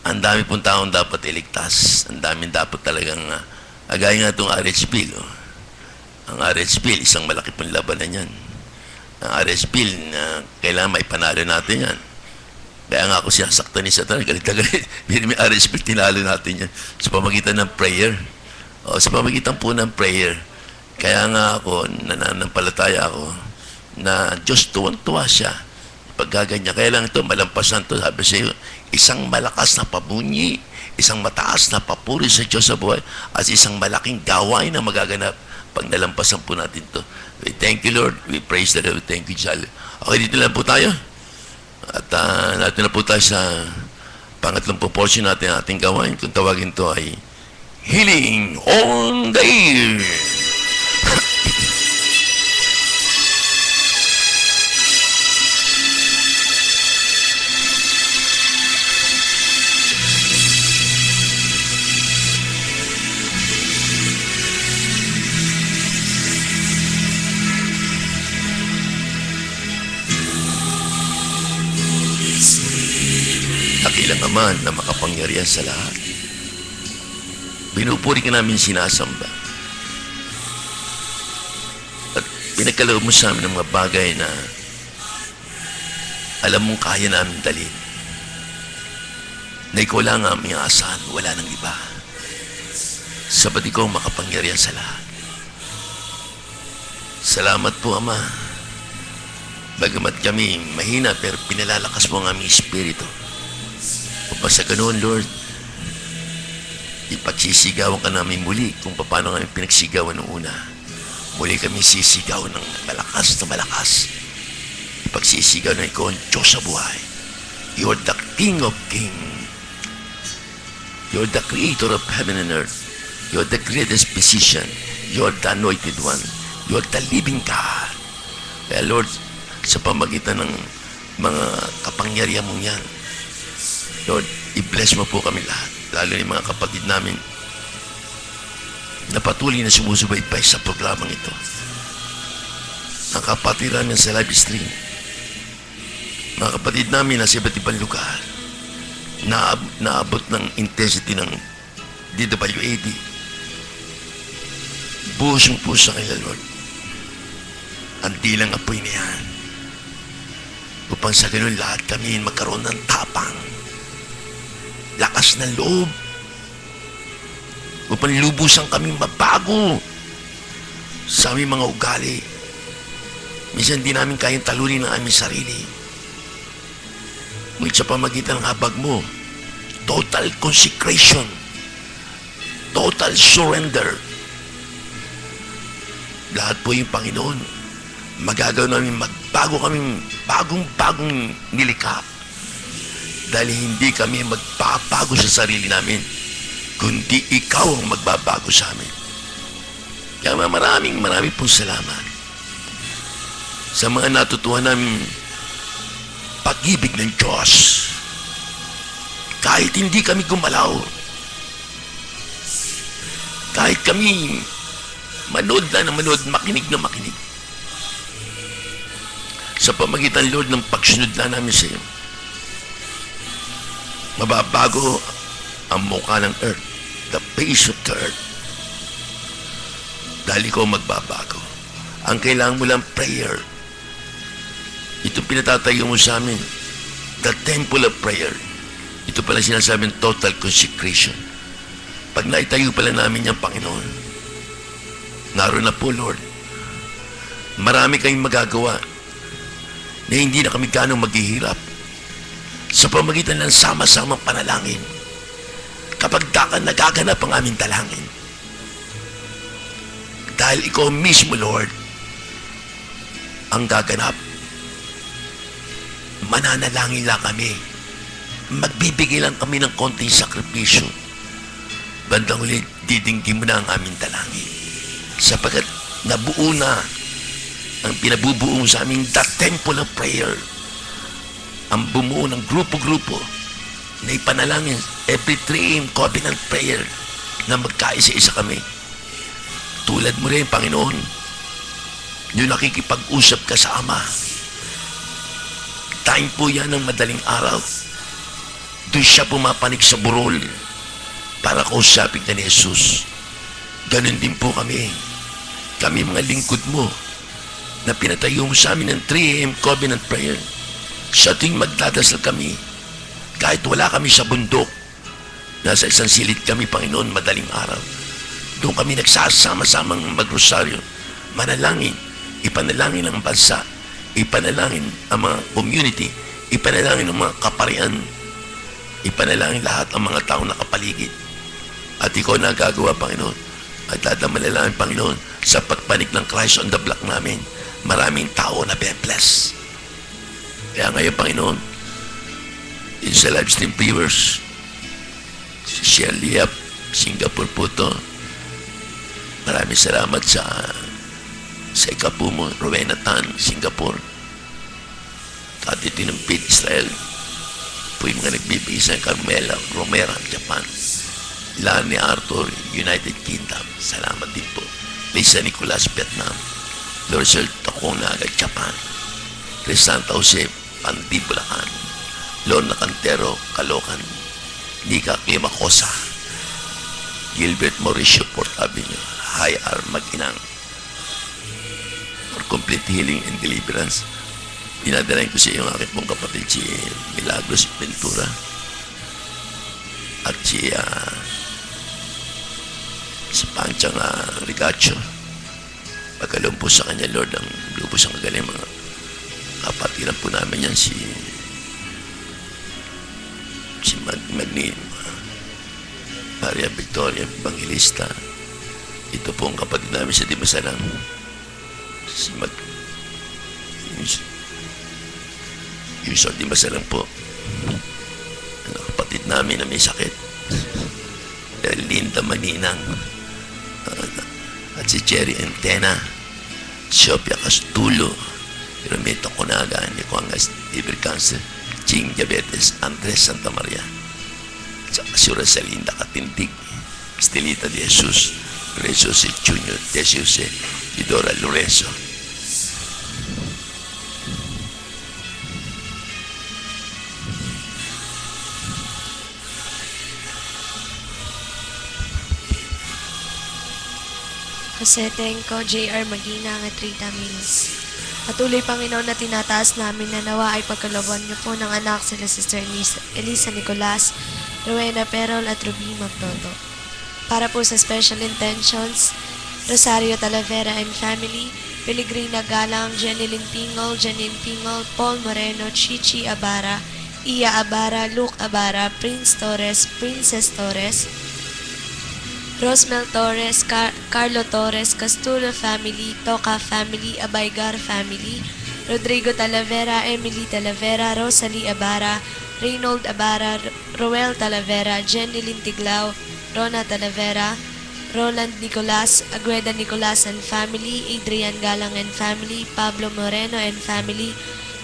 A: Ang dami pong taong dapat iligtas. Ang dami dapat talagang, agaya nga itong RH Bill. Ang RH Bill, isang malaki pong labanan yan. Ang RH Bill, kailangan may panalo natin yan. Kaya nga ako sinasaktan ni Satan, galit na galit. May RH Bill, tinalo natin yan. Sa pamagitan ng prayer. Sa pamagitan po ng prayer. Kaya nga ako, nananampalataya ako, na Diyos tuwang-tuwa siya. Pagkaganya, kaya lang ito, malampasan to, sabi sa iyo, isang malakas na pabunyi, isang mataas na papuri sa Diyos sa buhay, at isang malaking gawain na magaganap pag nalampasan po natin to. We thank you, Lord. We praise the Lord. We thank you, Jalo. Okay, dito lang po tayo. At natin na po tayo sa pangatlong portion natin ating gawain. Kung tawagin to ay Healing on the Air. Dakilang Ama na makapangyarihan sa lahat. Binupuri ka namin, sinasamba. At pinagkaloob mo sa amin ng mga bagay na alam mong kaya namin dalhin. Na ikaw lang ang aming asahan, wala nang iba. Sabat ikaw makapangyarihan sa lahat. Salamat po, Ama. Bagamat kami mahina, pero pinalalakas mo ang aming espiritu. Upang sa ganoon, Lord, ipagsisigawan ka namin muli kung paano kami pinagsigawan noong una. Muli kami sisigaw ng malakas na malakas. Ipagsisigaw na ikaw ang Diyos sa buhay. You're the King of Kings. You're the Creator of heaven and earth. You're the greatest physician. You're the anointed one. You're the living God. Kaya Lord, sa pamagitan ng mga kapangyarihan mong yan, Lord, i-bless mo po kami lahat, lalo yung mga kapatid namin na patuloy na sumusubaybay sa programang ito. ang kapatid namin sa live stream. Mga kapatid namin nasa iba't ibang lugar, naabot ng intensity ng DWAD. Buhos yung puso kay Lord. Ang dilang apoy na yan. Upang sa ganun lahat kami magkaroon ng tapang, lakas ng loob, upang lubusan kami mabago sa aming mga ugali. Minsan di namin kayang talunin ang aming sarili. Ngunit sa pamagitan ng habag mo, total consecration, total surrender. Lahat po yung Panginoon, magagawa namin magbago kaming bagong nilikha. Dahil hindi kami magpapago sa sarili namin, kundi ikaw ang magbabago sa amin. Kaya maraming pong salamat sa mga natutuhan namin pag-ibig ng Diyos. Kahit hindi kami gumalaw, kahit kami manood na manood, makinig na makinig, sa pamagitan, Lord, ng pagsunod na namin sa iyo, mababago ang mukha ng earth, the face of the earth. Dahil ikaw magbabago. Ang kailangan mo lang prayer. Ito pinatatayo mo sa amin, the temple of prayer. Ito pala sinasabing total consecration. Pag naitayo pala namin yung Panginoon, naroon na po, Lord, marami kayong magagawa na hindi na kami ganong maghihirap sa pamagitan ng sama-samang panalangin. Kapag nagaganap ang aming dalangin, dahil ikaw mismo, Lord, ang gaganap, mananalangin lang kami, magbibigay lang kami ng konting sakripisyo. Bandang huli, didinggin mo na ang aming dalangin, sapagkat nabuo na ang pinabubuong sa aming the temple of prayer, ang bumuo ng grupo-grupo na ipanalangin every 3 AM covenant prayer na magkaisa-isa kami. Tulad mo rin, Panginoon, yung nakikipag-usap ka sa Ama. Time po yan ng madaling araw. Doon siya pumapanig sa burol para kausapin ka ni Jesus. Ganun din po kami. Kami mga lingkod mo na pinatayo mo sa amin ng 3 AM covenant prayer. Sa tuwing magdadasal kami, kahit wala kami sa bundok, nasa isang silid kami, Panginoon, madaling araw. Doon kami nagsasama-samang magrosaryo, manalangin, ipanalangin ang bansa, ipanalangin ang mga community, ipanalangin ang mga kaparian, ipanalangin lahat ang mga tao nakapaligid. At ikaw na gagawa, Panginoon. At dadamalalaman, Panginoon, sa pagpanik ng Christ on the block namin, maraming tao na be-bless. Kaya ngayon, Panginoon, sa live stream viewers, si Shirley Yap, Singapore po to. Maraming salamat sa ikapu mo, Rowena Tan, Singapore. At ito ng Pete Israel. Po yung mga nagbibisa, Carmela Romera, Japan. Lani Arthur, United Kingdom. Salamat din po. Lisa Nicolas, Vietnam. Lorsel Takonaga, Japan. Crisanta Jose, Pandi, Bulacan. Lorna Cantero, Caloocan. Nika Climacosa. Gilbert Mauricio, Port Avenue. High R. Maginang. For complete healing and deliverance, dinadalain ko sa iyo ang aking pong kapatid si Milagros Ventura at si Panchang Rigacho. Pagkalong po sa kanya, Lord, ang lubos ang kagaling mga kapatiran po namin yan, si Maria Victoria Evangelista. Ito po ang kapatid namin sa Dimasalang, si Yusor Dimasalang po, ang kapatid namin na may sakit, Linda Maninang, at si Jerry Antena, Sophia Castulo, Romito Conaga, Nicoangas, liver cancer, Ching Diabetes, Andres Santa Maria, sa Kasura Salinda Katindig, Estelita de Jesus, Lorenzo C. Jr., De Jesus, Idora Lorenzo,
E: Jose Tenco, J.R. Maginang at Rita Mills. Patuloy, Panginoon, na tinataas namin na nawa ay pagkalooban niyo po ng anak sila Sister Elisa Nicolas, Rowena Perol at Ruby Magdodo. Para po sa special intentions, Rosario Talavera and family, Pelegrina Galang, Jenilyn Pingol, Janine Pingol, Paul Moreno, Chichi Abara, Iya Abara, Luke Abara, Prince Torres, Princess Torres, Rosmel Torres, Carlo Torres, Castulo family, Toca family, Abaygar family, Rodrigo Talavera, Emily Talavera, Rosalie Abara, Reynold Abara, Roel Talavera, Jenny Lintiglao, Rona Talavera, Roland Nicolas, Agueda Nicolas and family, Adrian Galang and family, Pablo Moreno and family,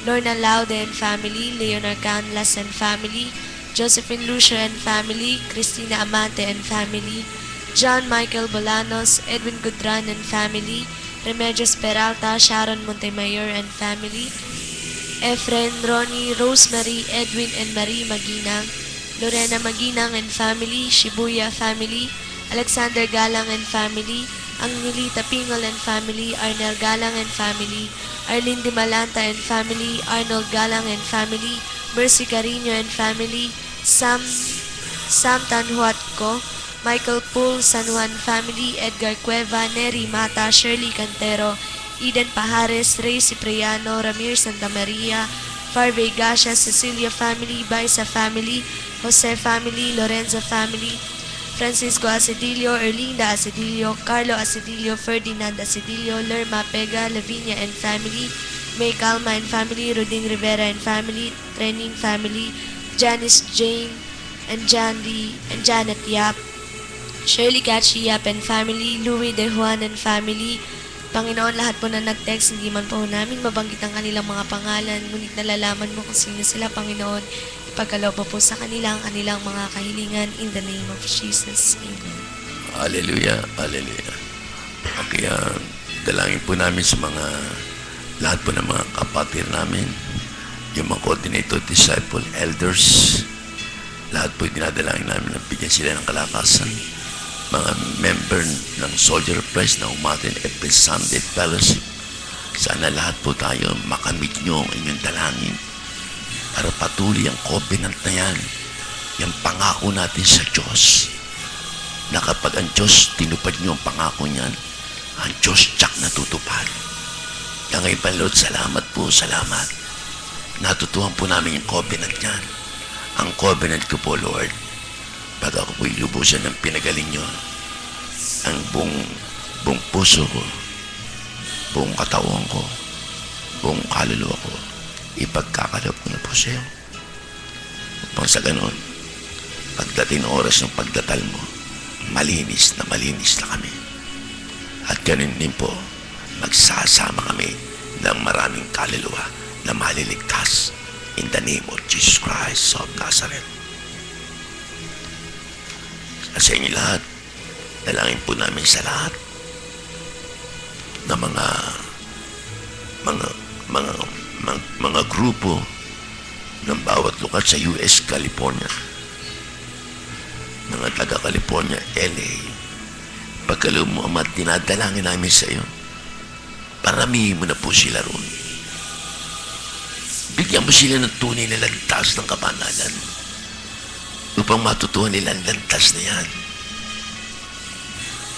E: Lorna Laude and family, Leonor Canlas and family, Josephine Lucio and family, Cristina Amante and family, John Michael Bolanos, Edwin Gudran and family, Remedios Peralta, Sharon Montemayor and family, Efren, Ronnie, Rosemary, Edwin and Marie Maginang, Lorena Maginang and family, Shibuya family, Alexander Galang and family, Angelita Pingol and family, Arnel Galang and family, Arlene Di Malanta and family, Arnold Galang and family, Mercy Carino and family, Sam Tanhuatco, Michael Pool, San Juan family, Edgar Cueva, Neri Mata, Shirley Cantero, Eden Pajares, Ray Cipriano, Ramir Santa Maria, Farvey Gasha, Cecilia family, Baisa family, Jose family, Lorenzo family, Francisco Asedillo, Erlinda Asedillo, Carlo Asedillo, Ferdinand Asedillo, Lerma Pega, Lavinia and family, May Calma and family, Ruding Rivera and family, Trenin family, Janice Jane and Jan Lee and Janet Yap, Shirley Catchy Yap and family, Louis De Juan and family. Panginoon, lahat po na nag-text, hindi man po namin mabanggit ang kanilang mga pangalan, ngunit nalalaman mo kung sino sila, Panginoon. Ipagkaloob mo po sa kanila ang kanilang mga kahilingan in the name of Jesus. Amen.
A: Hallelujah, hallelujah. Kaya dalangin po namin sa mga lahat po ng mga kapatid namin, yung mga coordinator, disciple, elders, lahat po dinadalangin namin na bigyan sila ng kalakasan. Mga member ng Soldier of Christ na umatin every Sunday fellowship. Sana lahat po tayo makamit nyo ang inyong dalangin para patuloy ang covenant na yan, yung pangako natin sa Diyos, na kapag ang Diyos tinupad nyo ang pangako niyan, ang Diyos tsak natutupad. Kaya ngayon pa, Lord, salamat po, salamat. Natutuhan po namin yung covenant niyan. Ang covenant ko po, Lord, pag ako po'y lubusan ng pinagaling nyo, ang buong puso ko, buong katawan ko, buong kaluluwa ko, ipagkakaloob ko na po sa iyo. Upang sa ganon, pagdating ng oras ng pagdatal mo, malinis na kami. At ganon din po, magsasama kami ng maraming kaluluwa na maliligtas in the name of Jesus Christ of Nazareth. At sa inyo lahat, dalangin po namin sa lahat na mga grupo ng bawat lugar sa US, California, mga taga California, LA. Pagkaloob mo, Ama, dinadalangin namin sa iyo, paramihin mo na po sila roon. Bigyan mo sila ng tunay na lantas ng kabanalan upang matutuhan nila ang lantas na yan.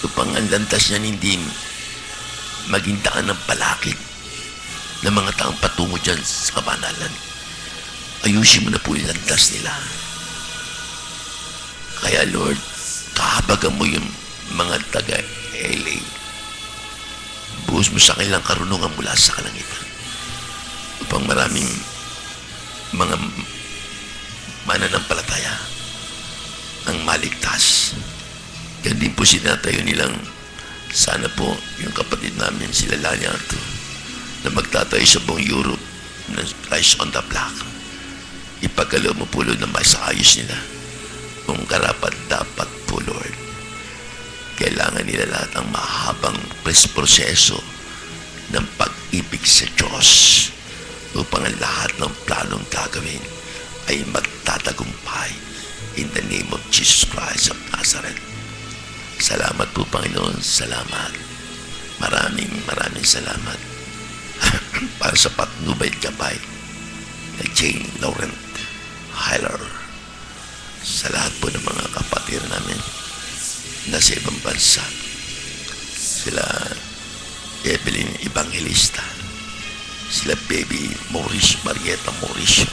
A: Upang ang lantas niyan hindi maging daan ng palakid ng mga taong patungo dyan sa kabanalan. Ayusin mo na po yung lantas nila. Kaya, Lord, kahabagan mo yung mga taga-LA. Buhos mo sa kanilang karunungan mula sa kalangitan. Upang maraming mga mananampalataya ang maligtas. Yan din po sinatayo nilang sana po yung kapatid namin sila Laniato na magtatayo sa buong Europe ng Christ on the Block. Ipagkaloob mo po, Lord, na masaayos nila kung karapat dapat po, Lord. Kailangan nila lahat ang mahabang proseso ng pag-ibig sa Diyos upang ang lahat ng planong gagawin ay magtatagumpay in the name of Jesus Christ of Nazareth. Salamat po, Panginoon. Salamat. maraming salamat para sa patnubay at gabay na Jane Laurent Hyler, sa lahat po ng mga kapatid namin na sa ibang bansa, sila Evelyn Evangelista, sila Baby Mauricio, Marieta Mauricio,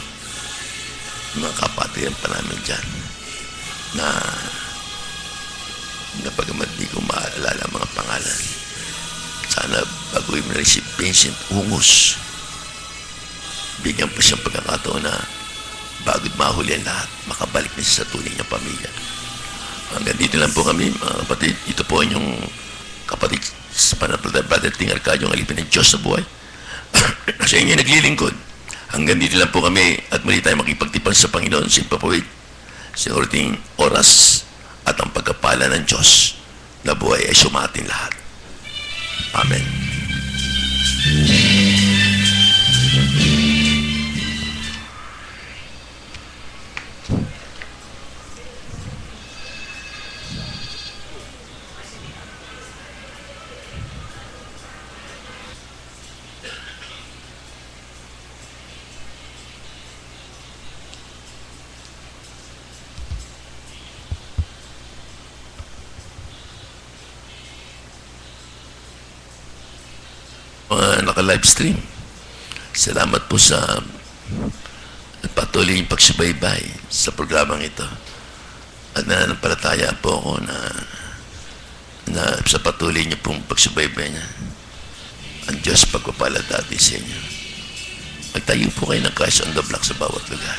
A: mga kapatid pa namin dyan na bagamat di ko maalala mga pangalan, sana baguhin mo na rin si Vincent Ungus, bigyan pa siyang pagkakataon na bago mahuli ang lahat, makabalik na siya sa tunay niyang pamilya. Hanggang dito lang po kami, mga kapatid. Ito po ang yung kapatid sa pananampalataya, Brother Ting Arcadio, ang alipin ng Diyos sa buhay. Sa inyo naglilingkod. Hanggang dito lang po kami at muli tayo makipagtipan sa Panginoon sa ipapawid sa uliting oras at ang pagkapala ng Diyos na buhay ay sumatin lahat. Amen. Mga naka-livestream, salamat po sa patuloy yung pagsubaybay sa programang ito. At nananampalataya po ako na sa patuloy niyo pong pagsubaybay niya, ang Diyos pagpapalad dati sa inyo. Magtayo po kayo ng Christ on the block sa bawat lugar.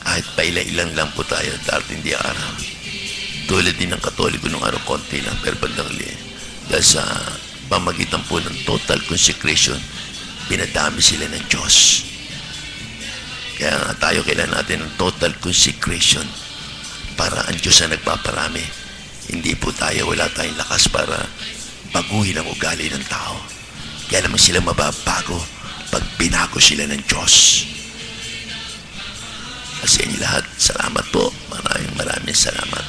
A: Kahit paila-ilang lang po tayo, darating di araw. Tulad din ng Katoliko nung araw, konti lang, pero pagdakali. Dahil sa pamagitan po ng total consecration, pinadami sila ng Diyos. Kaya nga tayo kailangan natin ng total consecration para ang Diyos na nagpaparami. Hindi po tayo, wala tayong lakas para baguhin ang ugali ng tao. Kaya naman sila mababago pag binago sila ng Diyos. Sa inyo lahat, salamat po. Maraming salamat.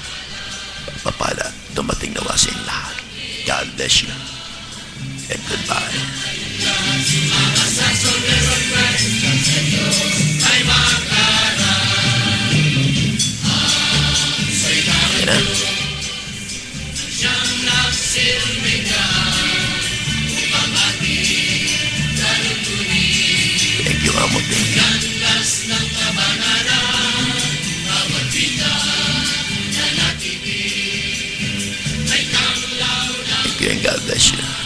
A: Pagpapala, dumating nawa sa inyo lahat. God bless you. And goodbye. Yan na. Thank you, Amo. Thank you, and God bless you.